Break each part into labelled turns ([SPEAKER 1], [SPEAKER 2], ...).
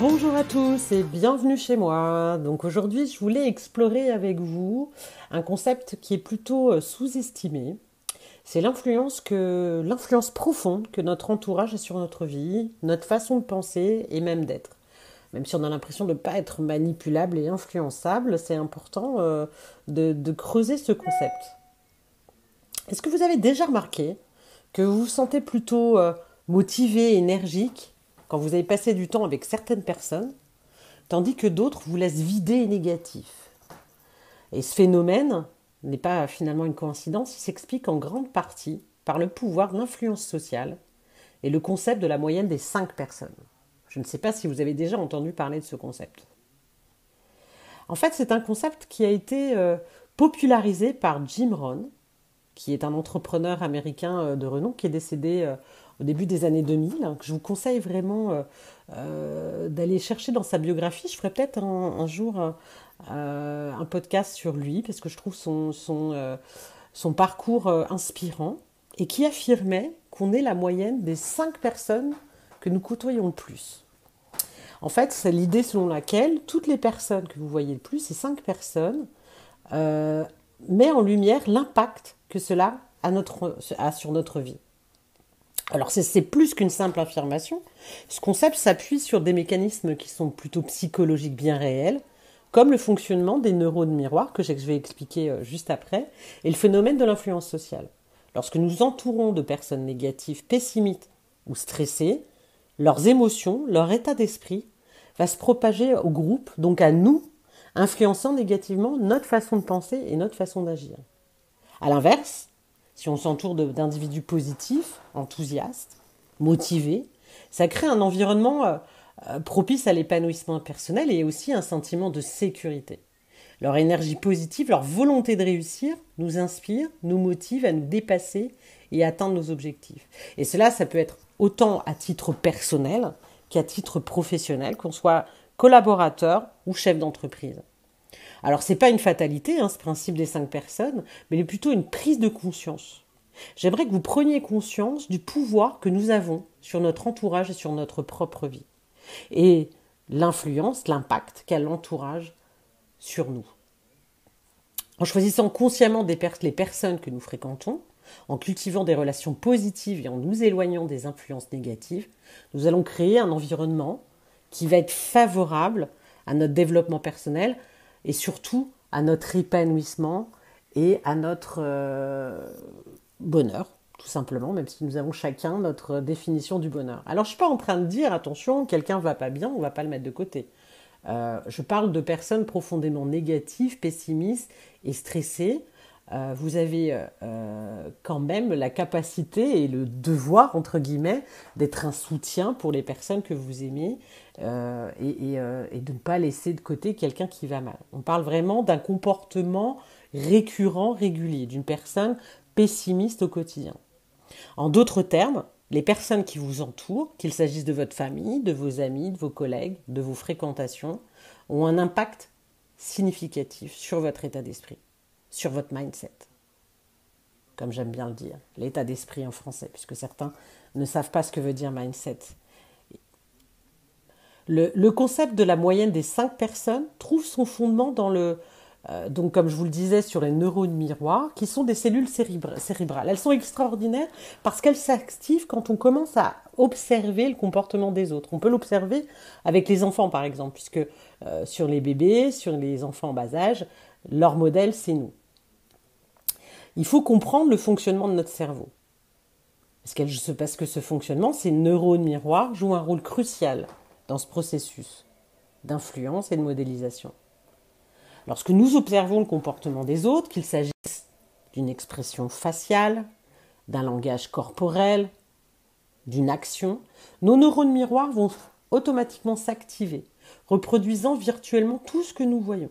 [SPEAKER 1] Bonjour à tous et bienvenue chez moi. Donc aujourd'hui, je voulais explorer avec vous un concept qui est plutôt sous-estimé. C'est l'influence profonde que notre entourage a sur notre vie, notre façon de penser et même d'être. Même si on a l'impression de ne pas être manipulable et influençable, c'est important de creuser ce concept. Est-ce que vous avez déjà remarqué que vous vous sentez plutôt motivé, énergique quand vous avez passé du temps avec certaines personnes, tandis que d'autres vous laissent vider et négatif? Et ce phénomène n'est pas finalement une coïncidence, il s'explique en grande partie par le pouvoir de l'influence sociale et le concept de la moyenne des 5 personnes. Je ne sais pas si vous avez déjà entendu parler de ce concept. En fait, c'est un concept qui a été popularisé par Jim Rohn, qui est un entrepreneur américain de renom, qui est décédé au début des années 2000, que je vous conseille vraiment d'aller chercher dans sa biographie. Je ferai peut-être un jour un podcast sur lui, parce que je trouve son parcours inspirant, et qui affirmait qu'on est la moyenne des 5 personnes que nous côtoyons le plus. En fait, c'est l'idée selon laquelle toutes les personnes que vous voyez le plus, ces 5 personnes, met en lumière l'impact que cela a sur notre vie. Alors c'est plus qu'une simple affirmation. Ce concept s'appuie sur des mécanismes qui sont plutôt psychologiques bien réels, comme le fonctionnement des neurones miroirs, que je vais expliquer juste après, et le phénomène de l'influence sociale. Lorsque nous entourons de personnes négatives, pessimistes ou stressées, leurs émotions, leur état d'esprit va se propager au groupe, donc à nous, influençant négativement notre façon de penser et notre façon d'agir. A l'inverse, si on s'entoure d'individus positifs, enthousiastes, motivés, ça crée un environnement propice à l'épanouissement personnel et aussi un sentiment de sécurité. Leur énergie positive, leur volonté de réussir nous inspire, nous motive à nous dépasser et à atteindre nos objectifs. Et cela, ça peut être autant à titre personnel qu'à titre professionnel, qu'on soit collaborateur ou chef d'entreprise. Alors, ce n'est pas une fatalité, ce principe des 5 personnes, mais il est plutôt une prise de conscience. J'aimerais que vous preniez conscience du pouvoir que nous avons sur notre entourage et sur notre propre vie. Et l'influence, l'impact qu'a l'entourage sur nous. En choisissant consciemment les personnes que nous fréquentons, en cultivant des relations positives et en nous éloignant des influences négatives, nous allons créer un environnement qui va être favorable à notre développement personnel et surtout à notre épanouissement et à notre bonheur, tout simplement, même si nous avons chacun notre définition du bonheur. Alors je ne suis pas en train de dire, attention, quelqu'un ne va pas bien, on ne va pas le mettre de côté. Je parle de personnes profondément négatives, pessimistes et stressées. Vous avez quand même la capacité et le devoir, entre guillemets, d'être un soutien pour les personnes que vous aimez et de ne pas laisser de côté quelqu'un qui va mal. On parle vraiment d'un comportement récurrent, régulier, d'une personne pessimiste au quotidien. En d'autres termes, les personnes qui vous entourent, qu'il s'agisse de votre famille, de vos amis, de vos collègues, de vos fréquentations, ont un impact significatif sur votre état d'esprit, sur votre mindset, comme j'aime bien le dire, l'état d'esprit en français, puisque certains ne savent pas ce que veut dire mindset. Le concept de la moyenne des 5 personnes trouve son fondement dans donc comme je vous le disais, sur les neurones miroirs, qui sont des cellules cérébrales. Elles sont extraordinaires parce qu'elles s'activent quand on commence à observer le comportement des autres. On peut l'observer avec les enfants, par exemple, puisque sur les bébés, sur les enfants en bas âge, leur modèle, c'est nous. Il faut comprendre le fonctionnement de notre cerveau. Parce que ce fonctionnement, ces neurones miroirs, jouent un rôle crucial dans ce processus d'influence et de modélisation. Lorsque nous observons le comportement des autres, qu'il s'agisse d'une expression faciale, d'un langage corporel, d'une action, nos neurones miroirs vont automatiquement s'activer, reproduisant virtuellement tout ce que nous voyons.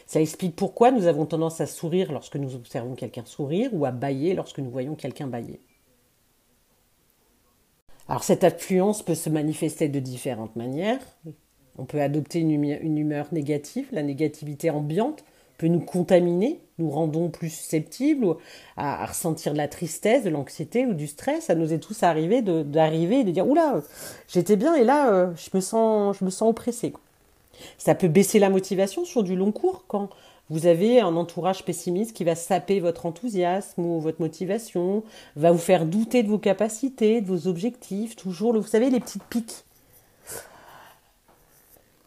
[SPEAKER 1] Ça explique pourquoi nous avons tendance à sourire lorsque nous observons quelqu'un sourire ou à bâiller lorsque nous voyons quelqu'un bâiller. Alors cette influence peut se manifester de différentes manières. On peut adopter une humeur négative, la négativité ambiante peut nous contaminer, nous rendons plus susceptibles à ressentir de la tristesse, de l'anxiété ou du stress. Ça nous est tous arrivé d'arriver et de dire oula, j'étais bien et là je me sens oppressé. Ça peut baisser la motivation sur du long cours quand vous avez un entourage pessimiste qui va saper votre enthousiasme ou votre motivation, va vous faire douter de vos capacités, de vos objectifs, toujours, vous savez, les petites piques.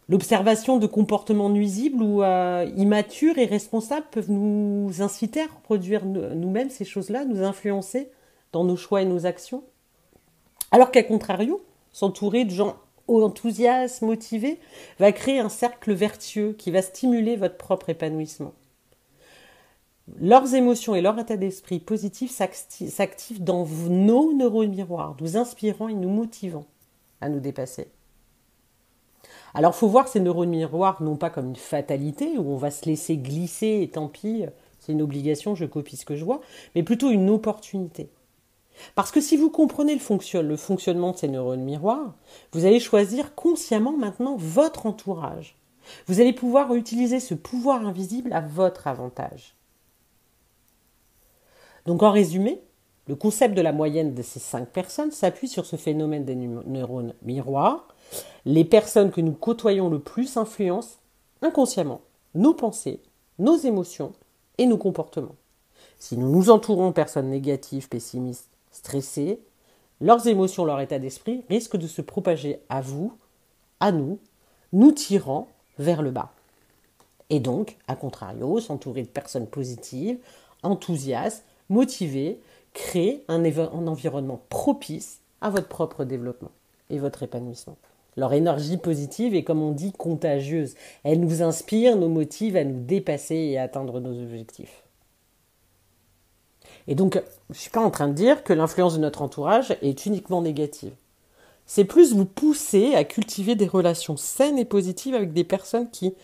[SPEAKER 1] L'observation de comportements nuisibles ou immatures et responsables peuvent nous inciter à reproduire nous-mêmes ces choses-là, nous influencer dans nos choix et nos actions. Alors qu'à contrario, s'entourer de gens enthousiastes, motivés, va créer un cercle vertueux qui va stimuler votre propre épanouissement. Leurs émotions et leur état d'esprit positif s'activent dans nos neurones miroirs, nous inspirant et nous motivant à nous dépasser. Alors, il faut voir ces neurones miroirs non pas comme une fatalité où on va se laisser glisser et tant pis, c'est une obligation, je copie ce que je vois, mais plutôt une opportunité. Parce que si vous comprenez le fonctionnement de ces neurones miroirs, vous allez choisir consciemment maintenant votre entourage. Vous allez pouvoir utiliser ce pouvoir invisible à votre avantage. Donc en résumé, le concept de la moyenne de ces 5 personnes s'appuie sur ce phénomène des neurones miroirs. Les personnes que nous côtoyons le plus influencent inconsciemment nos pensées, nos émotions et nos comportements. Si nous nous entourons de personnes négatives, pessimistes, stressées, leurs émotions, leur état d'esprit risquent de se propager à vous, à nous tirant vers le bas. Et donc, à contrario, s'entourer de personnes positives, enthousiastes, motivées, crée un environnement propice à votre propre développement et votre épanouissement. Leur énergie positive est, comme on dit, contagieuse. Elle nous inspire, nous motive à nous dépasser et à atteindre nos objectifs. Et donc, je ne suis pas en train de dire que l'influence de notre entourage est uniquement négative. C'est plus vous pousser à cultiver des relations saines et positives avec des personnes qui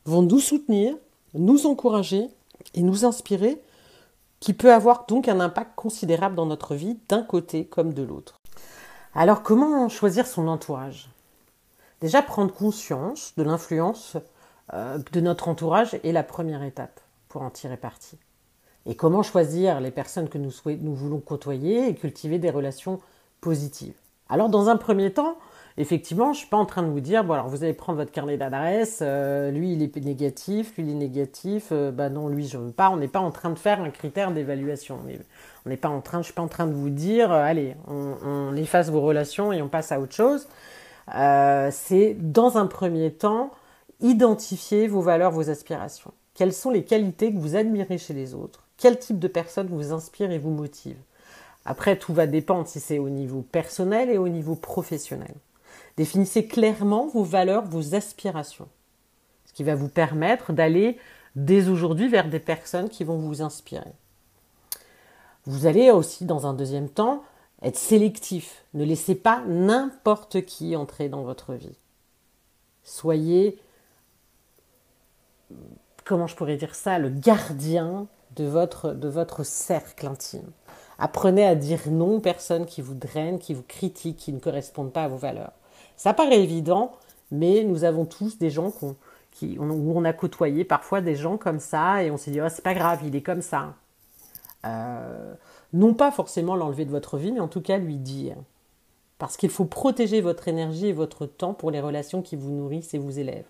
[SPEAKER 1] vont nous soutenir, nous encourager et nous inspirer, qui peut avoir donc un impact considérable dans notre vie, d'un côté comme de l'autre. Alors, comment choisir son entourage ? Déjà, prendre conscience de l'influence de notre entourage est la première étape pour en tirer parti. Et comment choisir les personnes que nous voulons côtoyer et cultiver des relations positives. Alors, dans un premier temps, effectivement, je ne suis pas en train de vous dire, bon, alors vous allez prendre votre carnet d'adresse, lui il est négatif, lui il est négatif, non, lui je ne veux pas. On n'est pas en train de faire un critère d'évaluation. Je ne suis pas en train de vous dire, allez, on efface vos relations et on passe à autre chose. C'est dans un premier temps identifier vos valeurs, vos aspirations. Quelles sont les qualités que vous admirez chez les autres? Quel type de personne vous inspire et vous motive? Après, tout va dépendre si c'est au niveau personnel et au niveau professionnel. Définissez clairement vos valeurs, vos aspirations, ce qui va vous permettre d'aller dès aujourd'hui vers des personnes qui vont vous inspirer. Vous allez aussi, dans un deuxième temps, être sélectif. Ne laissez pas n'importe qui entrer dans votre vie. Soyez, comment je pourrais dire ça, le gardien de votre cercle intime. Apprenez à dire non aux personnes qui vous drainent, qui vous critiquent, qui ne correspondent pas à vos valeurs. Ça paraît évident, mais nous avons tous des gens où on a côtoyé parfois des gens comme ça et on s'est dit « c'est pas grave, il est comme ça ». Non pas forcément l'enlever de votre vie, mais en tout cas lui dire. Parce qu'il faut protéger votre énergie et votre temps pour les relations qui vous nourrissent et vous élèvent.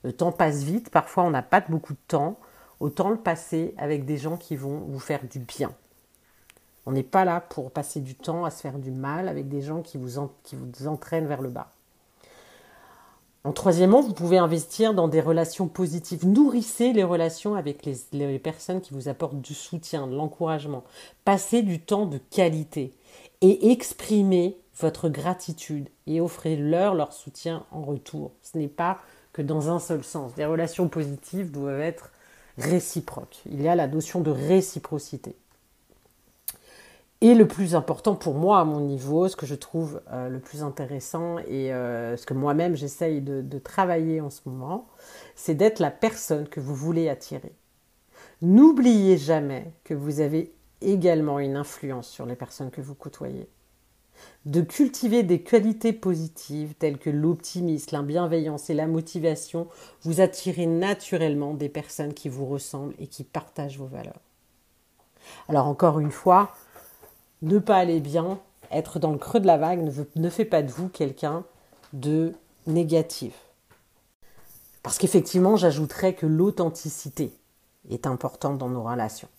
[SPEAKER 1] Le temps passe vite, parfois on n'a pas beaucoup de temps, autant le passer avec des gens qui vont vous faire du bien. On n'est pas là pour passer du temps à se faire du mal avec des gens qui vous entraînent vers le bas. En troisièmement, vous pouvez investir dans des relations positives. Nourrissez les relations avec les personnes qui vous apportent du soutien, de l'encouragement. Passez du temps de qualité et exprimez votre gratitude et offrez-leur leur soutien en retour. Ce n'est pas que dans un seul sens. Les relations positives doivent être réciproques. Il y a la notion de réciprocité. Et le plus important pour moi à mon niveau, ce que je trouve le plus intéressant et ce que moi-même j'essaye de travailler en ce moment, c'est d'être la personne que vous voulez attirer. N'oubliez jamais que vous avez également une influence sur les personnes que vous côtoyez. de cultiver des qualités positives telles que l'optimisme, la bienveillance et la motivation, vous attirez naturellement des personnes qui vous ressemblent et qui partagent vos valeurs. Alors encore une fois, ne pas aller bien, être dans le creux de la vague ne fait pas de vous quelqu'un de négatif. Parce qu'effectivement, j'ajouterais que l'authenticité est importante dans nos relations.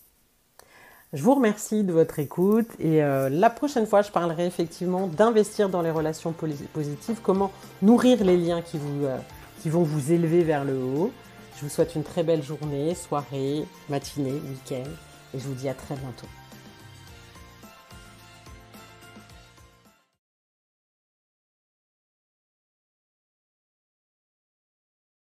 [SPEAKER 1] Je vous remercie de votre écoute et la prochaine fois, je parlerai effectivement d'investir dans les relations positives, comment nourrir les liens qui vont vous élever vers le haut. Je vous souhaite une très belle journée, soirée, matinée, week-end et je vous dis à très bientôt.